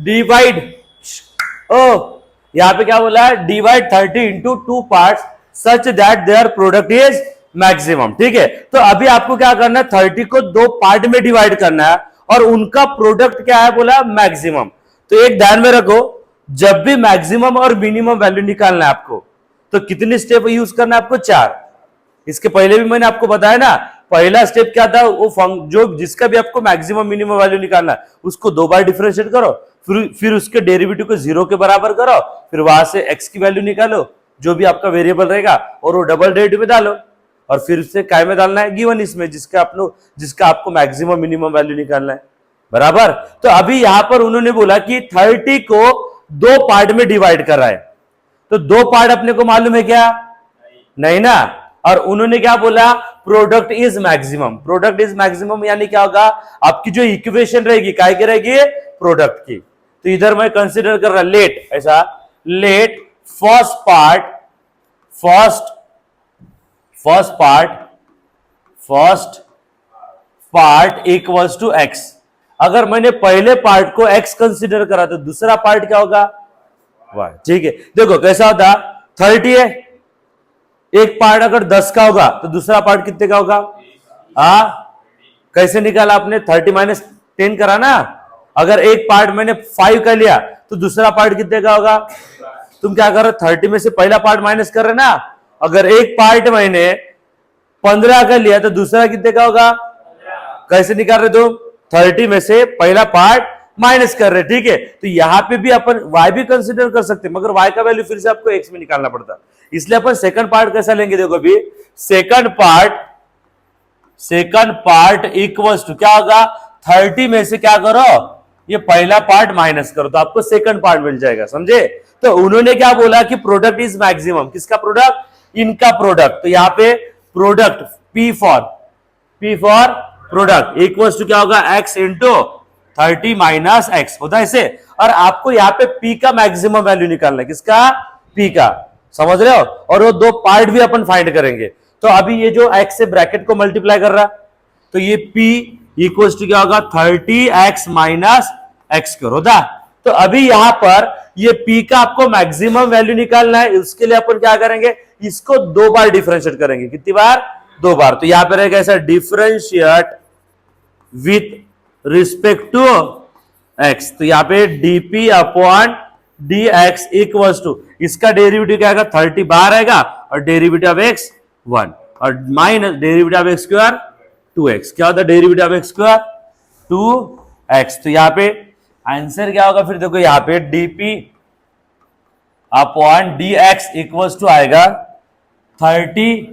Divide, ओ यहां पे क्या बोला है, divide 30 into 2 parts such that their product is maximum. ठीक है, तो अभी आपको क्या करना है, 30 को 2 पार्ट में डिवाइड करना है और उनका प्रोडक्ट क्या है बोला, मैक्सिमम। तो एक ध्यान में रखो, जब भी मैक्सिमम और मिनिमम वैल्यू निकालना है आपको, तो कितनी स्टेप यूज करना है आपको, 4। इसके पहले भी मैंने आपको बताया ना, पहला स्टेप क्या था, वो जो जिसका भी आपको मैक्सिमम मिनिमम वैल्यू निकालना है उसको 2 बार डिफरेंशिएट करो, फिर उसके डेरिवेटिव को 0 के बराबर करो, फिर वहां से x की वैल्यू निकालो जो भी आपका वेरिएबल रहेगा और वो डबल डेरिवेटिव में डालो और फिर उससे काय में डालना है, गिवन इसमें जिसका आपको मैक्सिमम मिनिमम वैल्यू निकालना है, बराबर। तो अभी यहां पर उन्होंने बोला कि 30 को 2 पार्ट में डिवाइड कर रहा है, तो 2 पार्ट अपने को मालूम है क्या, नहीं ना। और उन्होंने क्या बोला, product is maximum. Product is maximum यानी क्या होगा, आपकी जो इक्वेशन रहेगी काय की रहेगी, प्रोडक्ट की। तो इधर मैं कंसीडर कर रहा लेट, ऐसा let first part equals to x. अगर मैंने पहले पार्ट को x कंसीडर करा तो दूसरा पार्ट क्या होगा, y। ठीक है, देखो कैसा होता, 30 है, एक पार्ट अगर 10 का होगा तो दूसरा पार्ट कितने का होगा, कैसे निकाला आपने, 30 माइनस 10 करा ना। अगर एक पार्ट मैंने 5 का लिया तो दूसरा पार्ट कितने का होगा, तुम क्या कर रहे हो, 30 में से पहला पार्ट माइनस कर रहे ना। अगर एक पार्ट मैंने 15 का लिया तो दूसरा कितने का होगा, कैसे निकाल रहे तुम, 30 में से पहला पार्ट माइनस कर रहे। ठीक है, तो यहां पे भी अपन y भी कंसीडर कर सकते हैं, मगर y का वैल्यू फिर से आपको x में निकालना पड़ता, इसलिए अपन सेकंड पार्ट कैसा लेंगे, देखो अभी सेकंड पार्ट इक्वल्स टू क्या होगा, 30 में से क्या करो, ये पहला पार्ट माइनस करो तो आपको सेकंड पार्ट मिल जाएगा, समझे। तो उन्होंने क्या बोला कि प्रोडक्ट इज मैक्सिमम, किसका प्रोडक्ट, इनका प्रोडक्ट। तो यहां पे product P for product equals to क्या होगा, x इंटू 30 माइनस एक्स होता है इसे। और आपको यहाँ पे P का मैक्सिमम वैल्यू निकालना है, किसका, P का, समझ रहे हो। और वो 2 पार्ट भी अपन फाइंड करेंगे। तो अभी ये जो x से ब्रैकेट को मल्टीप्लाई कर रहा, तो ये P इक्वल्स टू क्या होगा, 30x माइनस एक्स स्क्वायर होता। तो अभी यहां पर ये P का आपको मैक्सिमम वैल्यू निकालना है, उसके लिए अपन क्या करेंगे, इसको 2 बार डिफरेंशिएट करेंगे, कितनी बार, 2 बार। तो यहां पर रहेगा ऐसा, differentiate with respect to x। तो यहां पे dp upon dx equals to, इसका डेरिवेटिव क्या आएगा, 30 बाहर आएगा और डेरिवेटिव ऑफ x 1 और minus derivative of x square 2x। क्या होता है derivative of x square, 2x। तो यहां पे आंसर क्या होगा, फिर देखो यहां पे dp upon dx equals to आएगा 30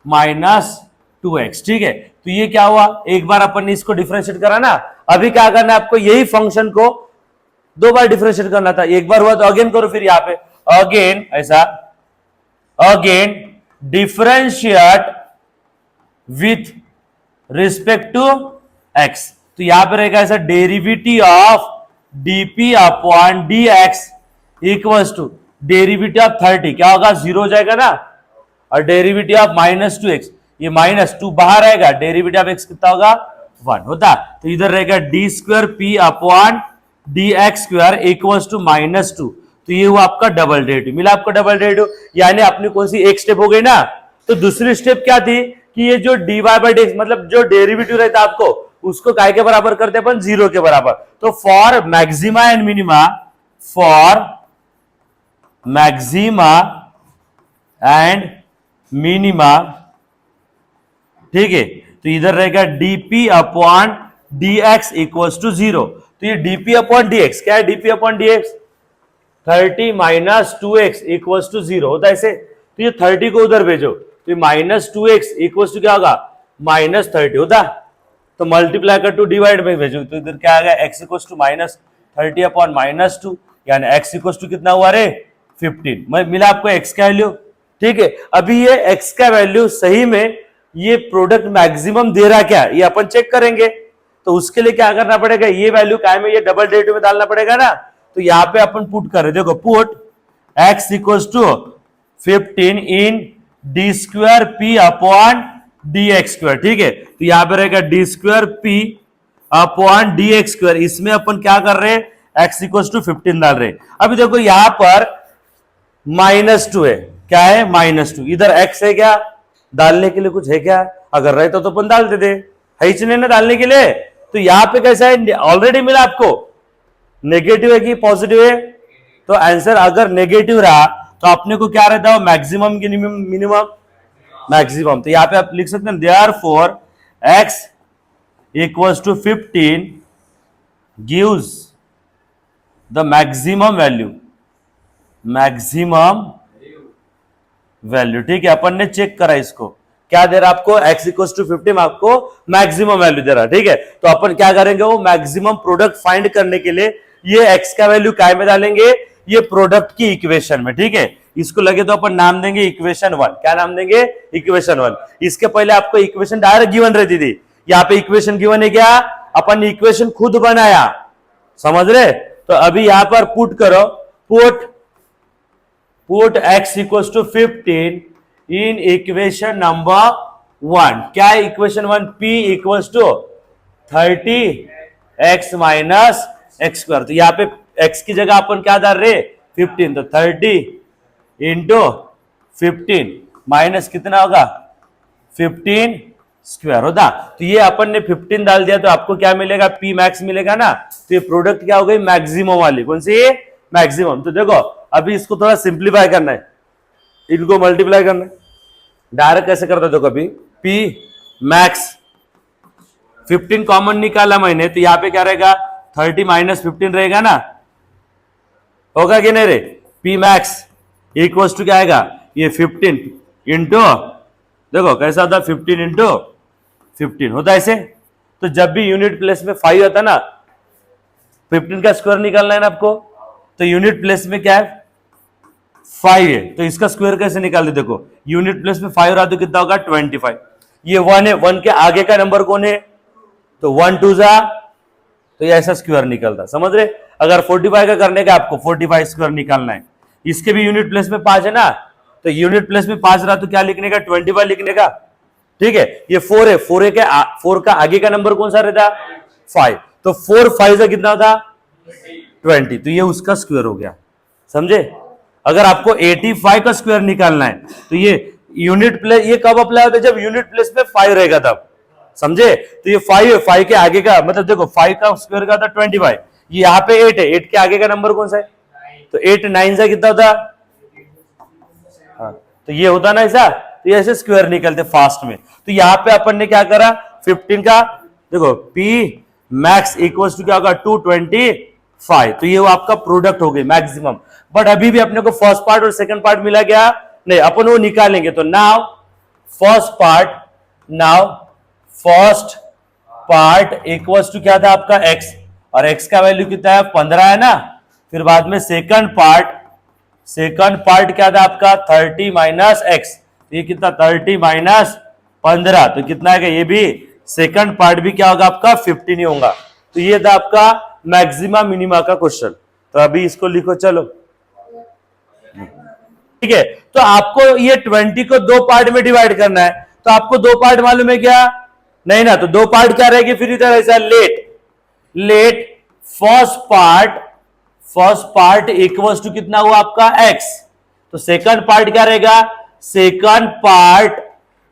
माइनस 2x। ठीक है, तो ये क्या हुआ, एक बार अपन ने इसको डिफरेंशिएट करा ना, अभी क्या करना है आपको, यही फंक्शन को 2 बार डिफरेंशिएट करना था। एक बार हुआ तो अगेन करो, फिर यहां पे अगेन ऐसा, again differentiate with respect to x। तो यहां पे रहेगा ऐसा, derivative of dp upon dx equals to derivative of 30 क्या होगा, 0 हो जाएगा ना, और डेरिवेटिव ऑफ माइनस 2x, ये माइनस 2 बाहर आएगा, डेरिवेटिव ऑफ x कितना होगा, 1 होता। तो इधर रहेगा d square p upon d x square equals to minus 2। तो ये हुआ आपका डबल डेरिवेटिव, मिला आपको डबल डेरिवेटिव, यानी अपनी कौन सी एक स्टेप हो गई ना। तो दूसरी स्टेप क्या थी कि ये जो dy बाई डी, मतलब जो डेरिवेटिव रहता आपको उसको काय के बराबर करते अपन, 0 के बराबर। तो for maxima and minima, for maxima and minima, ठीक है, तो इधर रहेगा dp upon dx equals to 0। तो ये dp अपॉन dx क्या है, dp upon dx 30 minus 2x equals to 0 होता है ऐसे। तो ये 30 को उधर भेजो, तो माइनस 2x इक्वल्स टू क्या होगा, माइनस 30 होता। तो मल्टीप्लाई कर टू डिवाइड में भेजो, तो इधर क्या आ गया, x equals to minus 30 upon minus 2, यानी x इक्वल्स टू कितना हुआ रे, 15। मिला आपको x का वैल्यू। ठीक है, अभी ये x का वैल्यू सही में ये प्रोडक्ट मैक्सिमम दे रहा क्या, ये अपन चेक करेंगे। तो उसके लिए क्या करना पड़ेगा, ये वैल्यू काय में, ये डबल डेरिवेटिव में डालना पड़ेगा ना। तो यहां पे अपन पुट कर रहे, देखो put x equals to 15 in d square p upon d x square. ठीक है, तो यहां पे रहेगा d square p upon d x square. इसमें अपन क्या कर रहे हैं, x इक्वल टू 15 डाल रहे। अभी देखो यहां पर -2 है, क्या है -2, इधर x है क्या, डालने के लिए कुछ है क्या, अगर रहता तो अपन डाल देते, है ही नहीं ना डालने के लिए। तो यहां पे कैसा है, ऑलरेडी मिला आपको, नेगेटिव है कि पॉजिटिव है, तो आंसर अगर नेगेटिव रहा तो अपने को क्या रहता है, मैक्सिमम की मिनिमम, मैक्सिमम। तो यहां पे आप लिख सकते हैं therefore x equals to 15 gives the maximum value, maximum value, ठीक है। अपन ने चेक करा इसको, क्या दे रहा आपको, x इक्वल्स टू 15 आपको मैक्सिमम वैल्यू दे रहा, ठीक है। तो अपन क्या करेंगे, वो मैक्सिमम प्रोडक्ट फाइंड करने के लिए ये x का वैल्यू काय में डालेंगे, ये प्रोडक्ट की इक्वेशन में, ठीक है। इसको लगे तो अपन नाम देंगे इक्वेशन 1, क्या नाम देंगे, इक्वेशन 1। इसके पहले आपको इक्वेशन डायरेक्ट गिवन रहती थी, यहाँ पे इक्वेशन गिवन है क्या, अपन ने इक्वेशन खुद बनाया, समझ रहे। तो अभी यहां पर पुट करो, put x equals to 15 in equation number 1, क्या है equation 1, p equals to 30x minus x square. तो यहाँ पे x की जगह अपन क्या डाल रहे, 15, तो 30 इंटू 15 माइनस कितना होगा, 15 स्क्वायर होता। तो ये अपन ने 15 डाल दिया, तो आपको क्या मिलेगा, p मैक्स मिलेगा ना। तो ये प्रोडक्ट क्या हो गई, मैक्सिमम वाली, कौन सी, मैक्सिमम। तो देखो अभी इसको थोड़ा सिंप्लीफाई करना है, इनको मल्टीप्लाई करना है, डायरेक्ट कैसे करते हो, कभी p मैक्स 15 कॉमन निकाला मैंने, तो यहाँ पे क्या रहेगा, 30 माइनस 15 रहेगा ना, होगा कि नहीं रे, p मैक्स इक्वल्स टू क्या आएगा, ये 15 इंटू, देखो कैसा होता है, 15 इंटू 15 होता है ऐसे। तो जब भी यूनिट प्लेस में 5 आता ना, 15 का स्क्वायर निकालना है ना आपको, तो यूनिट प्लेस में क्या है, 5 है, तो इसका स्क्वायर कैसे निकालते, देखो यूनिट प्लेस में 5 रहा तो कितना होगा, 25। ये 1 है, 1 के आगे का नंबर कौन है, तो 1 2 जा, तो ये ऐसा स्क्वायर निकलता, समझ रहे। अगर 45 का करने का आपको 45 स्क्वायर निकालना है, इसके भी यूनिट प्लेस में 5 है ना, तो यूनिट प्लेस में 5 रहा तो क्या लिखने का, 25 लिखने का, ठीक है। ये 4 है, 4 का आगे का नंबर कौन सा रहता, 5, तो 4 5 से कितना होता, 20, तो ये उसका स्क्वायर हो गया, समझे। अगर आपको 85 का स्क्वायर निकालना है, तो ये यूनिट प्लेस, ये कब अप्लाई होता है, जब यूनिट प्लेस में 5 रहेगा तब, समझे। तो ये 5 है, 5 के आगे का मतलब देखो 5 का स्क्वायर का था 25, ये यहाँ पे 8 है, 8 के आगे का नंबर कौन सा है, तो 8 9 से कितना होता, हाँ, तो ये होता ना ऐसा, तो ये ऐसे स्क्वायर निकलते फास्ट में। तो यहाँ पे अपन ने क्या करा, 15 का देखो p मैक्स इक्वल्स टू क्या होगा, 225, तो ये वो आपका प्रोडक्ट हो गई मैक्सिमम। बट अभी भी अपने को फर्स्ट पार्ट और सेकंड पार्ट मिला गया नहीं, अपन वो निकालेंगे। तो now first part equals to क्या था आपका x, और x का वैल्यू कितना है, 15 है ना। फिर बाद में सेकंड पार्ट क्या था आपका, 30 माइनस एक्स, ये कितना 30 माइनस 15, तो कितना है, ये भी सेकंड पार्ट भी क्या होगा आपका 15 ही होगा। तो ये था आपका मैक्सिमा मिनिमा का क्वेश्चन। तो अभी इसको लिखो चलो, ठीक है। तो आपको ये 20 को 2 पार्ट में डिवाइड करना है, तो आपको 2 पार्ट मालूम है क्या, नहीं ना, तो 2 पार्ट क्या रहेगी फिर इधर ऐसा, let first part equals to कितना हुआ आपका x, तो सेकंड पार्ट क्या रहेगा, सेकंड पार्ट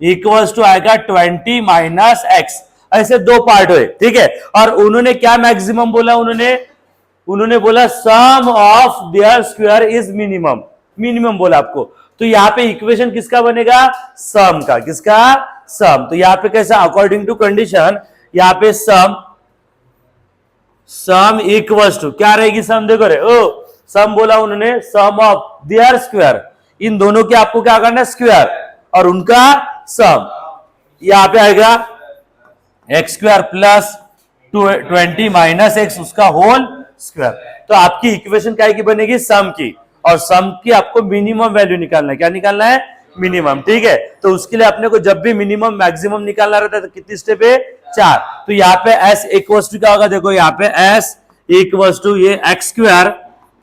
इक्वल्स टू आएगा 20 माइनस एक्स। ऐसे 2 पार्ट हुए, ठीक है। और उन्होंने क्या मैक्सिमम बोला, उन्होंने बोला sum of their square is minimum बोला आपको। तो यहां पे इक्वेशन किसका बनेगा, सम का, किसका, सम। तो यहां पे कैसा, अकॉर्डिंग टू कंडीशन, यहां पे सम इक्वल्स टू क्या रहेगी, सम देखो रे, सम बोला उन्होंने, सम ऑफ देयर स्क्वायर, इन दोनों के आपको क्या करना है, स्क्वायर, और उनका सम। यहां पे आएगा x square plus 20 minus x, उसका होल स्क्वायर। तो आपकी इक्वेशन क्या की बनेगी, सम की, और सम की आपको मिनिमम वैल्यू निकालना है, क्या निकालना है, मिनिमम, ठीक है। तो उसके लिए अपने को जब भी मिनिमम मैक्सिमम निकालना रहता है तो कितनी स्टेप है, 4। तो यहाँ पे s इक्वल्स टू क्या होगा, देखो यहाँ पे s इक्वल्स टू ये एक्स स्क्वायर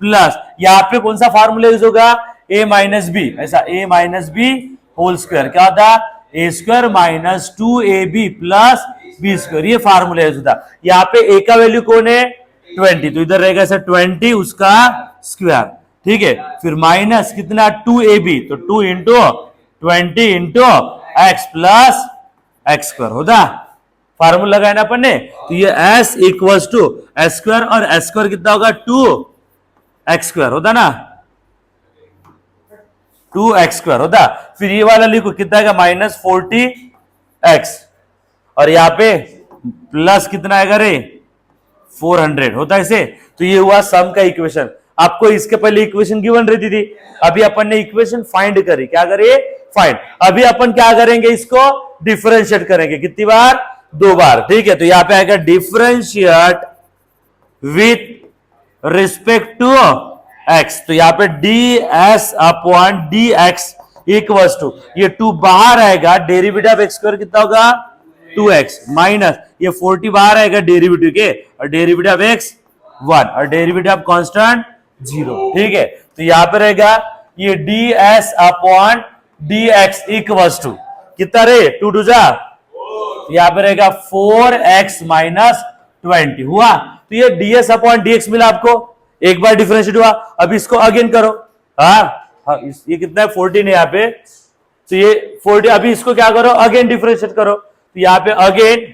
प्लस, यहाँ पे कौन सा फार्मूला यूज होगा, a माइनस बी, ऐसा a minus b whole square, क्या होता, a square minus 2ab plus b square, ये फार्मूला यूज होता। यहाँ पे a का वैल्यू कौन है, 20, तो इधर रहेगा ऐसा 20 उसका स्क्वायर, ठीक है। फिर माइनस कितना 2ab, तो 2 into 20 into x plus x square होता, फार्मूला लगाया ना अपन ने। तो ये s equals to s square, और एस स्क्वायर कितना होगा 2x स्क्वायर होता ना, 2x स्क्वायर होता। फिर ये वाला लिखो कितना आएगा माइनस 40x, और यहाँ पे प्लस कितना आएगा रे 400 होता है इसे। तो ये हुआ सम का इक्वेशन। आपको इसके पहले इक्वेशन गिवन रहती थी, अभी अपन ने इक्वेशन फाइंड करी, क्या करे फाइंड। अभी अपन क्या करेंगे, इसको डिफरेंशिएट करेंगे, कितनी बार 2 बार, ठीक है। तो यहां पे आएगा differentiate with respect to x, तो यहां पे ds upon dx equals to, ये 2 बाहर आएगा, डेरिवेटिव ऑफ एक्स स्क्वायर कितना होगा 2x, माइनस ये 40 बाहर आएगा डेरिवेटिव के, और डेरिवेटिव ऑफ x 1, और डेरिवेटिव ऑफ कांस्टेंट 0, ठीक है। तो यहां पे रहेगा ये ds upon dx equals to कितना रे 2 2 जा, यहां पे रहेगा 4x माइनस 20 हुआ। तो ये ds अपॉन dx मिला आपको, एक बार डिफरेंशिएट हुआ। अब इसको अगेन करो, हाँ ये कितना है 14 है यहाँ पे, तो ये 40, अभी इसको क्या करो अगेन डिफरेंशिएट करो, तो यहाँ पे अगेन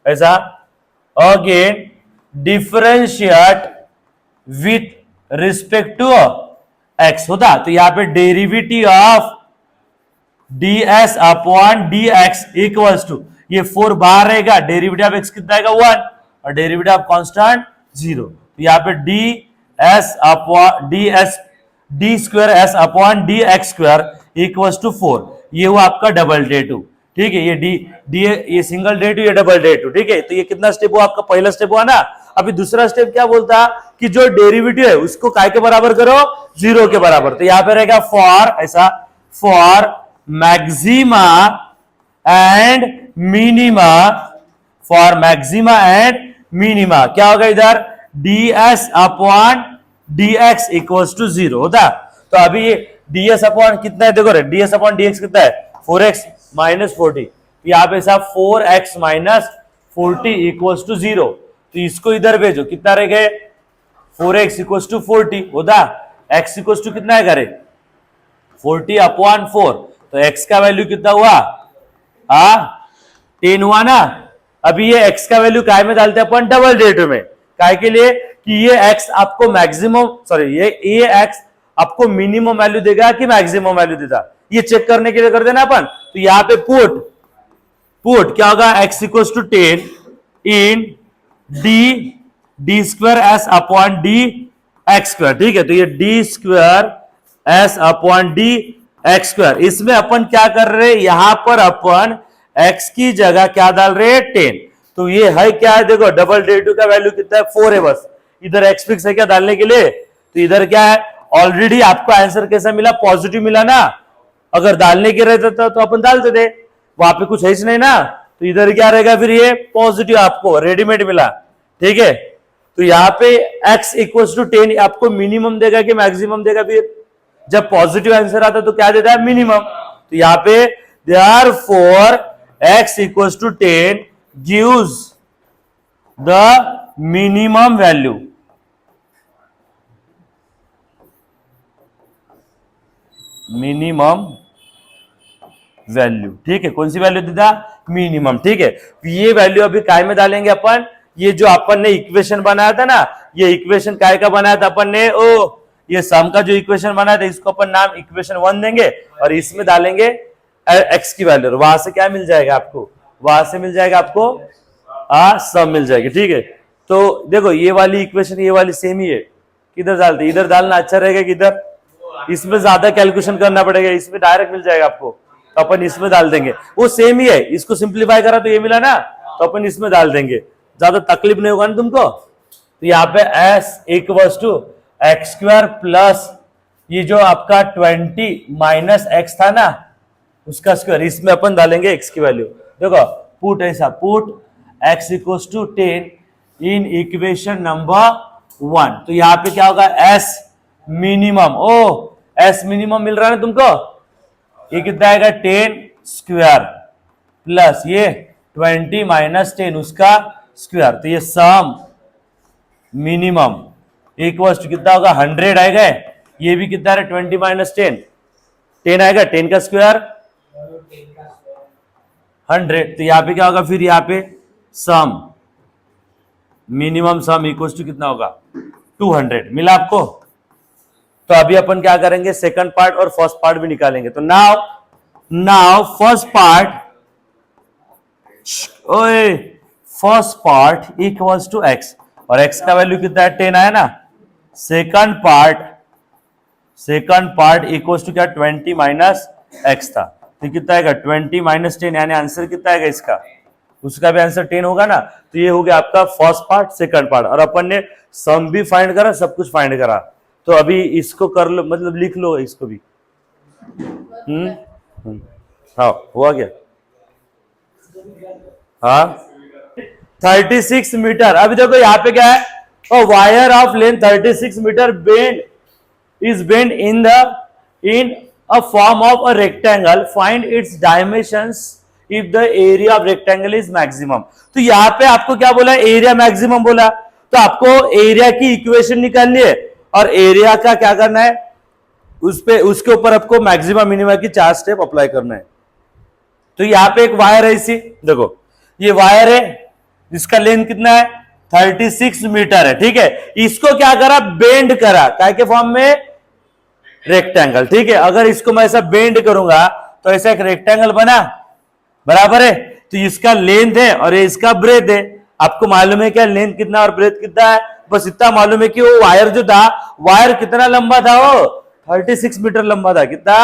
ऐसा again differentiate with respect to x होता। तो यहाँ पे derivative of ds upon dx equals to, ये 4 बाहर रहेगा, डेरिवेटिव ऑफ x कितना आएगा 1, और डेरिवेटिव ऑफ कांस्टेंट 0। तो यहाँ पे ds upon d square s upon dx square equals to 4, ये हुआ आपका डबल डेरिवेटिव, ठीक है। ये ये सिंगल डेरिवेटिव, ये डबल डेरिवेटिव, ठीक है। तो ये कितना स्टेप हुआ आपका, पहला स्टेप हुआ ना। अभी दूसरा स्टेप क्या बोलता कि जो डेरिवेटिव है उसको काय के बराबर करो 0 के बराबर। तो यहां पे रहेगा फॉर ऐसा, for maxima and minima, for maxima and minima क्या होगा इधर ds upon dx equals to 0 होता। तो अभी ये ds अपॉन कितना है, देखो ds अपॉन dx कितना है 4x माइनस 40, यहाँ पे साहब 4x माइनस 40 इक्वल्स टू 0। तो इसको इधर भेजो, कितना रह गए 4x इक्वल्स टू 40 होता, x इक्वल्स टू कितना है करे 40 अपॉन 4, तो x का वैल्यू कितना हुआ 10 हुआ ना। अभी ये x का वैल्यू काय में डालते हैं अपन डबल डेरिवेटिव में, काय के लिए कि ये x आपको मैक्सिमम, सॉरी ये x आपको मिनिमम वैल्यू देगा कि मैक्सिमम वैल्यू देगा, ये चेक करने के लिए कर देना अपन। तो यहां पे पुट क्या होगा x equals to 10 in d square s upon d x square, ठीक है। तो ये d square s upon d x square, इसमें अपन क्या कर रहे हैं, यहां पर अपन x की जगह क्या डाल रहे हैं 10। तो ये है क्या है, देखो डबल डेरिवेटिव का वैल्यू कितना है 4 है, बस इधर x फिक्स है क्या डालने के लिए। तो इधर क्या है, ऑलरेडी आपको आंसर कैसा मिला, पॉजिटिव मिला ना। अगर डालने के रहता था तो अपन डालते थे, वहां पे कुछ है ही नहीं ना। तो इधर क्या रहेगा फिर, ये पॉजिटिव आपको रेडीमेड मिला, ठीक है। तो यहाँ पे x इक्वल्स टू 10 आपको मिनिमम देगा कि मैक्सिमम देगा, फिर जब पॉजिटिव आंसर आता तो क्या देता है मिनिमम। तो यहाँ पे therefore x equals to 10 gives the minimum value, minimum value, ठीक है। कौन सी वैल्यू देता मिनिमम, ठीक है। ये वैल्यू अभी काय में डालेंगे अपन, ये जो अपन ने इक्वेशन बनाया था ना, ये इक्वेशन काय का बनाया था अपन ने, ओ ये सम का जो इक्वेशन बनाया था इसको अपन नाम इक्वेशन 1 देंगे, और इसमें डालेंगे x की वैल्यू, वहां से क्या मिल जाएगा आपको, वहां से मिल जाएगा आपको सम मिल जाएगी, ठीक है। तो देखो ये वाली इक्वेशन ये वाली सेम ही है, किधर डालते, इधर डालना अच्छा रहेगा कि इधर, इसमें ज्यादा कैलकुलेशन करना पड़ेगा, इसमें डायरेक्ट मिल जाएगा आपको, तो अपन इसमें डाल देंगे, वो सेम ही है। इसको सिंप्लीफाई करा तो ये मिला ना, तो अपन इसमें डाल देंगे, ज्यादा तकलीफ नहीं होगा ना तुमको। तो यहाँ पे s equals to x square plus ये जो आपका 20 माइनस एक्स था ना उसका स्क्वायर, इसमें अपन डालेंगे x की वैल्यू। देखो पुट ऐसा, put x equals to 10 in equation number 1। तो यहाँ पे क्या होगा s मिनिमम, ओ s मिनिमम मिल रहा है ना तुमको, ये कितना आएगा 10 स्क्वायर प्लस ये 20 माइनस 10 उसका स्क्वायर। तो ये सम मिनिमम इक्वल टू कितना होगा 100 आएगा, ये भी कितना है 20 माइनस 10, 10 आएगा, 10 का स्क्वायर 100। तो यहाँ पे क्या होगा फिर, यहाँ पे सम मिनिमम सम इक्वल टू कितना होगा 200। मिला आपको? तो अभी अपन क्या करेंगे, सेकंड पार्ट और फर्स्ट पार्ट भी निकालेंगे। तो नाउ फर्स्ट पार्ट, ओए first part equals to x, और एक्स का वैल्यू कितना है 10 आया ना। सेकंड पार्ट इक्वल्स टू क्या 20 माइनस एक्स था, तो कितना आएगा 20 माइनस 10, यानी आंसर कितना आएगा इसका, उसका भी आंसर 10 होगा ना। तो ये हो गया आपका फर्स्ट पार्ट सेकंड पार्ट, और अपन ने सम भी फाइंड करा, सब कुछ फाइंड करा। तो अभी इसको कर लो, मतलब लिख लो इसको भी। हाँ हुआ क्या, हाँ 36 मीटर। अभी देखो यहाँ पे क्या है, wire of length 36 metre bend is bent in a form of a rectangle, find its dimensions if the area of rectangle is maximum। तो यहाँ पे आपको क्या बोला, एरिया मैक्सिमम बोला, तो आपको एरिया की इक्वेशन निकालनी है और एरिया का क्या करना है, उसके ऊपर आपको मैक्सिमम मिनिमम की 4 स्टेप अप्लाई करना है। तो यहाँ पे एक वायर है, इसी देखो ये वायर है, जिसका लेंथ कितना है 36 मीटर है, ठीक है। इसको क्या करा, बेंड करा, काय के फॉर्म में रेक्टेंगल, ठीक है। अगर इसको मैं ऐसा बेंड करूंगा तो ऐसा एक रेक्टेंगल बना, बराबर है। तो इसका लेंथ है और ये इसका ब्रेथ है। आपको मालूम है क्या लेंथ कितना और ब्रेथ कितना है, बस इतना मालूम है कि वो वायर जो था, वायर कितना लंबा था, वो 36 मीटर लंबा था। कितना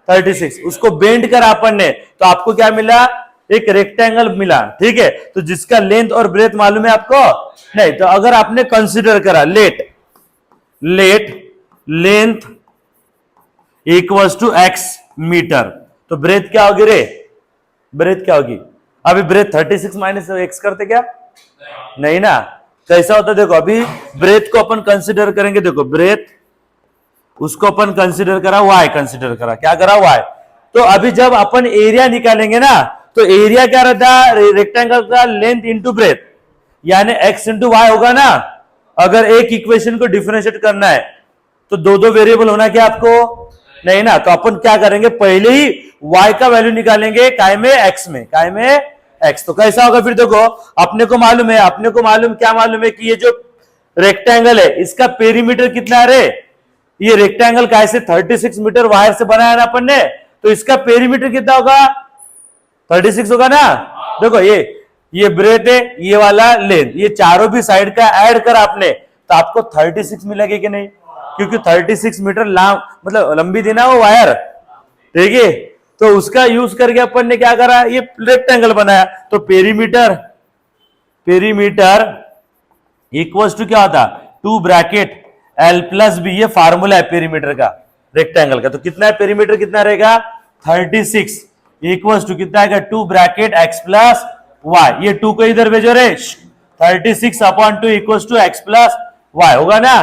36। उसको बेंड करा अपन ने, तो आपको क्या मिला, एक रेक्टेंगल मिला, ठीक है। तो जिसका लेंथ और ब्रेथ मालूम है आपको नहीं, तो अगर आपने कंसीडर करा length equals to x metre, तो ब्रेथ क्या होगी रे, ब्रेथ क्या होगी। अभी ब्रेथ 36 माइनस एक्स करते क्या, नहीं ना। कैसा होता देखो, अभी ब्रेथ को अपन कंसीडर करेंगे, देखो ब्रेथ उसको अपन कंसीडर करा, वाई कंसीडर करा, क्या करा वाई। तो अभी जब अपन एरिया निकालेंगे ना, तो एरिया क्या रहता है, रेक्टेंगल का लेंथ इंटू ब्रेथ, यानी एक्स इंटू वाई होगा ना। अगर एक इक्वेशन को डिफरेंशिएट करना है तो दो वेरिएबल होना क्या आपको, नहीं ना। तो अपन क्या करेंगे, पहले ही y का वैल्यू निकालेंगे काय में, x में, काय में x। तो कैसा होगा फिर देखो, अपने को मालूम क्या मालूम है कि ये जो रेक्टेंगल है इसका पेरीमीटर कितना है रे, ये रेक्टेंगल कैसे 36 मीटर वायर से बनाया ना अपन ने, तो इसका पेरीमीटर कितना होगा 36 होगा ना। देखो ये ब्रेथ है, ये वाला लेंथ, ये चारों भी साइड का ऐड कर आपने, तो आपको 36 मिलेगी कि नहीं, क्योंकि 36 मीटर मतलब लंबी थी ना वो वायर, ठीक है। तो उसका यूज करके अपन ने क्या करा, ये रेक्टेंगल बनाया। तो पेरीमीटर इक्वल्स टू क्या होता, 2 ब्रैकेट L प्लस बी, ये फार्मूला है पेरीमीटर का, रेक्टेंगल का। तो कितना है पेरीमीटर, कितना रहेगा 36 इक्वल्स टू कितना आएगा 2 ब्रैकेट x प्लस y, ये 2 को इधर भेजो रे, 36 upon 2 equals to x plus y होगा ना।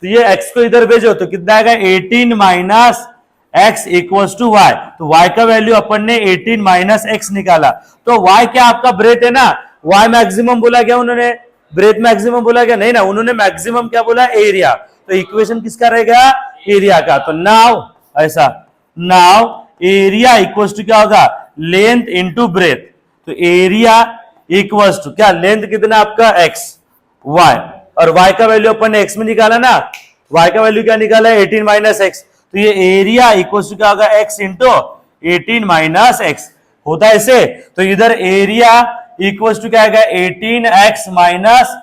तो ये x को इधर भेजो तो कितना आएगा 18 minus x equals to y। तो y का वैल्यू अपन ने 18 माइनस x निकाला। तो y क्या आपका ब्रेथ है ना, y मैक्सिमम बोला क्या उन्होंने, ब्रेथ मैक्सिमम बोला क्या, नहीं ना, उन्होंने मैक्सिमम क्या बोला, एरिया। तो इक्वेशन किसका रहेगा, एरिया का। तो नाउ एरिया इक्वल्स टू क्या होगा, लेंथ इंटू ब्रेथ। तो एरिया इक्वल्स टू क्या, लेंथ कितना आपका x, y, और y का वैल्यू अपन ने x में निकाला ना, y का वैल्यू क्या निकाला है 18 माइनस एक्स। तो ये एरिया इक्वल्स टू क्या होगा, x इंटू 18 माइनस एक्स होता है ऐसे। तो इधर एरिया इक्वल्स टू क्या आएगा 18x माइनस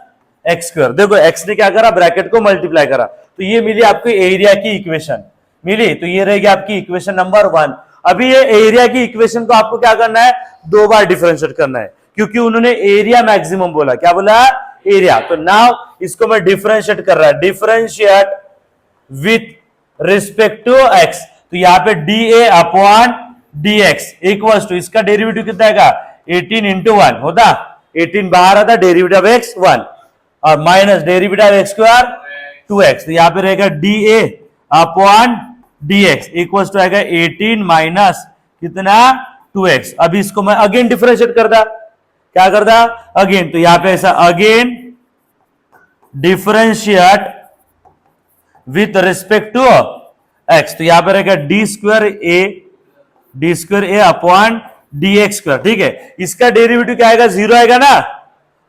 एक्स स्क्वायर। देखो x ने क्या करा, ब्रैकेट को मल्टीप्लाई करा, तो ये मिली आपको एरिया की इक्वेशन मिली। तो ये रहेगी आपकी इक्वेशन नंबर 1। अभी ये एरिया की इक्वेशन को आपको क्या करना है, 2 बार डिफरेंशिएट करना है, क्योंकि उन्होंने एरिया मैक्सिमम बोला, क्या बोला, एरिया। तो नाउ इसको मैं डिफरेंशिएट कर रहा है, differentiate with respect to x। तो यहाँ पे dA upon dx equals to, इसका डेरिवेटिव कितना आएगा 18 इंटू 1 होता, 18 बाहर आता, डेरिवेटिव x 1 और minus derivative x square 2x। तो यहाँ पे रहेगा dA upon dx equals to आएगा 18 माइनस कितना 2x। अभी इसको मैं अगेन डिफरेंशिएट करता, क्या करता अगेन, तो यहाँ पे ऐसा again differentiate with respect to x, तो यहां पर रहेगा d square a upon d x square, ठीक है। इसका डेरिवेटिव क्या आएगा, 0 आएगा ना,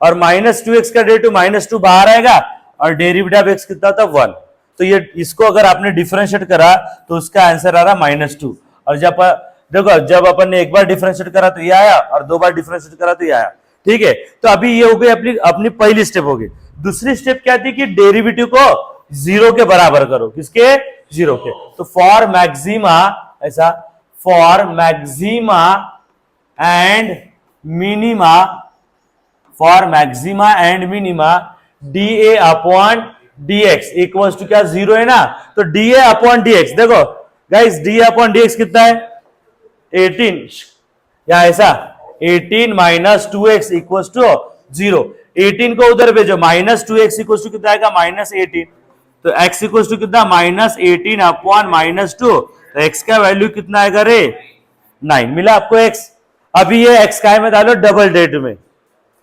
और -2x का डेरिवेटिव -2 बाहर आएगा, और डेरिवेटिव ऑफ एक्स कितना था 1। तो ये इसको अगर आपने डिफरेंशिएट करा तो उसका आंसर आ रहा -2। और जब देखो, जब अपन ने एक बार डिफरेंशिएट करा तो ये आया, और 2 बार डिफरेंशिएट करा तो ये आया, ठीक है। तो अभी ये हो गई अपनी पहली स्टेप हो गई। दूसरी स्टेप क्या थी कि डेरिवेटिव को 0 के बराबर करो, किसके, 0 के। तो फॉर मैक्सिमा, ऐसा for maxima and minima, for maxima and minima dA upon dx equals to क्या, 0 है ना, तो dA अपॉन dx, देखो गाइस dA अपॉन dx कितना है 18, या ऐसा 18 माइनस 2x इक्वल्स टू 0। 18 को उधर भेजो, -2x इक्वल्स टू कितना आएगा, -18, तो x इक्वल्स टू कितना, -18 अपॉन -2, तो x का वैल्यू कितना आएगा रे, 9 मिला आपको x। अभी ये x काय में डालो, डबल डेरिवेटिव में,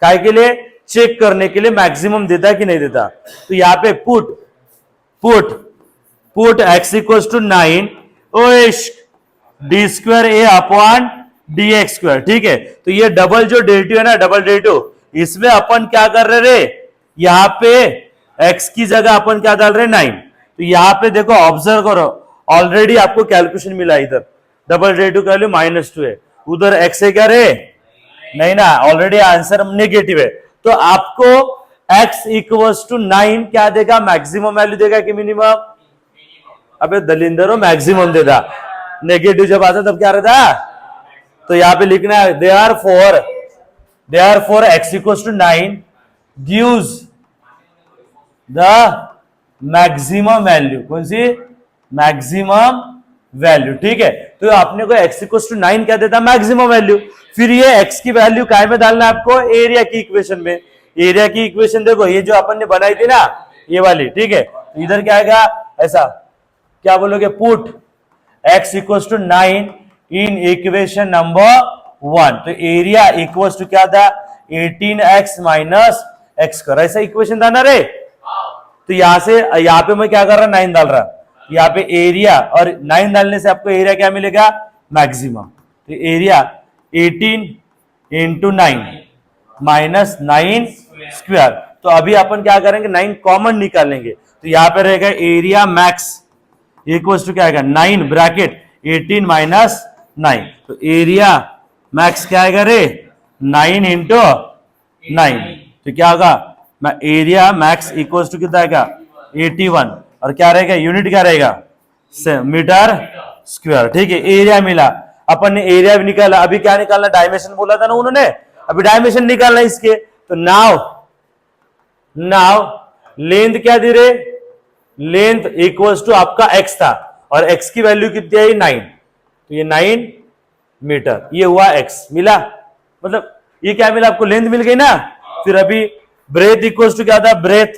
काय के लिए, चेक करने के लिए मैक्सिमम देता है कि नहीं देता। तो यहां पे put x equals to 9 d square a upon d x square, ठीक है। तो ये डबल जो डेरिवेटिव है ना, डबल डेरिवेटिव, इसमें अपन क्या कर रहे रे, यहां पे x की जगह अपन क्या डाल रहे, 9। तो यहां पे देखो, ऑब्जर्व करो, ऑलरेडी आपको कैलकुलेशन मिला, इधर डबल डेरिवेटिव का वैल्यू -2 है, उधर x है क्या रे, नहीं ना, ऑलरेडी आंसर नेगेटिव है। तो आपको x इक्वल्स टू 9 क्या देगा, मैक्सिमम वैल्यू देगा कि मिनिमम, अबे दलिंदर हो, मैक्सिमम देगा। नेगेटिव जब आता तब क्या रहता, तो यहां पे लिखना है therefore x equals to 9 gives the maximum value, कौन सी, मैक्सिमम वैल्यू, ठीक है। तो आपने को x इक्वल्स टू 9 क्या देता, मैक्सिमम वैल्यू। फिर ये x की वैल्यू काय में डालना है आपको, एरिया की इक्वेशन में। एरिया की इक्वेशन देखो, ये जो अपन ने बनाई थी ना, ये वाली, ठीक है। तो इधर क्या आएगा, ऐसा क्या बोलोगे, put x equals to 9 in equation number 1, तो एरिया इक्वल्स टू क्या था, 18x माइनस एक्स कर, ऐसा इक्वेशन था ना रे। तो यहां से यहां पे मैं क्या कर रहा, 9 डाल रहा, यहाँ पे एरिया, और 9 डालने से आपको एरिया क्या मिलेगा, मैक्सिमम। तो एरिया 18 इंटू 9 माइनस 9 स्क्वायर। तो अभी अपन क्या करेंगे, 9 कॉमन निकालेंगे, तो यहां पे रहेगा एरिया मैक्स इक्वल्स टू क्या आएगा, 9 ब्रैकेट 18 माइनस 9, तो एरिया मैक्स क्या आएगा रे, 9 इंटू 9, तो क्या होगा, एरिया मैक्स इक्वल्स टू कितना आएगा, 81, और क्या रहेगा, यूनिट क्या रहेगा, मीटर स्क्वायर, ठीक है। एरिया मिला, अपन ने एरिया भी निकाला। अभी क्या निकालना, डायमेंशन बोला था ना उन्होंने, अभी डायमेंशन निकालना इसके। तो नाउ लेंथ क्या दे रहे, लेंथ इक्वल्स टू आपका x था, और x की वैल्यू कितनी आई, 9, तो ये 9 मीटर, ये हुआ x मिला, मतलब ये क्या मिला आपको, लेंथ मिल गई ना। फिर अभी ब्रेथ इक्वल्स टू क्या था, ब्रेथ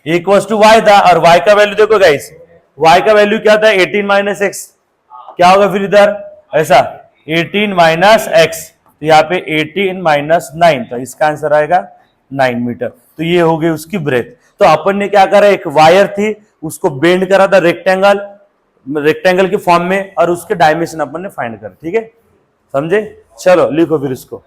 इक्वल्स टू y था, और y का वैल्यू देखो गाइस, y का वैल्यू क्या था, 18 माइनस एक्स, क्या होगा फिर इधर, ऐसा 18 माइनस एक्स, तो यहाँ पे 18 माइनस 9, तो इसका आंसर आएगा 9 मीटर। तो ये हो गई उसकी ब्रेथ। तो अपन ने क्या करा, एक वायर थी उसको बेंड करा था रेक्टेंगल के फॉर्म में, और उसके डायमेंशन अपन ने फाइंड करा, ठीक है, समझे। चलो लिखो फिर इसको।